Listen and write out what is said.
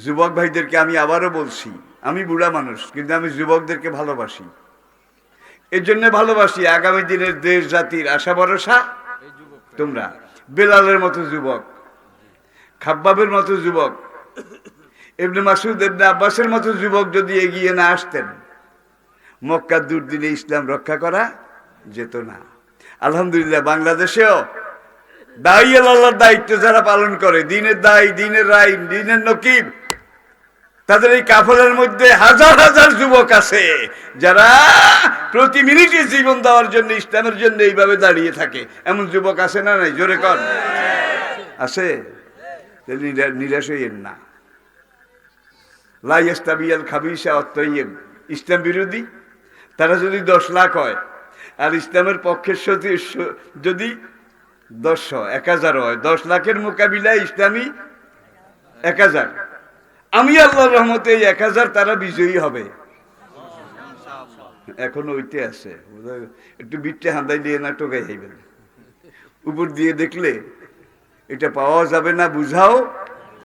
যুবক ভাইদেরকে আমি আবারও বলছি, আমি বুড়া মানুষ কিন্তু আমি যুবকদেরকে ভালোবাসি। এর জন্য ভালোবাসি, আগামী দিনের দেশ জাতির আশা ভরসা তোমরা। বেলালের মতো যুবক, খাব্বাবের মতো যুবক, ইবনে মাসুদ ইবনে আব্বাসের মতো যুবক যদি এগিয়ে না আসতেন, মক্কার দুর্দিনে ইসলাম রক্ষা করা যেত না। আলহামদুলিল্লাহ বাংলাদেশেও দায়ী আল্লাহর দায়িত্ব যারা পালন করে, দিনের দায়ী, দিনের রায়, দিনের নকিব, তাদের এই কাফেলার মধ্যে হাজার হাজার যুবক আছে যারা প্রতি মিনিটে জীবন দেওয়ার জন্য, ইসলামের জন্য এইভাবে দাঁড়িয়ে থাকে। এমন যুবক আছে না নাই? জোরে কর, আছে? নিরাশ হইয়েন না। লা ইয়াস্তাবিয়াল খাবিসা ওয়াত তাইয়্যিব, ইসলাম বিরোধী তারা যদি 10 লাখ হয় আর ইসলামের পক্ষের যদি 10,000 হয়, 10 লাখের মোকাবিলায় ইসলামী 1000, আমি আল্লাহর রহমতে এই 1000 তারা বিজয়ী হবে। এখন ওইতে আছে, একটু বিটে হান্দাই দিয়ে না টোকাই যাইবেন। উপর দিয়ে দেখলে এটা পাওয়া যাবে না, বুঝাও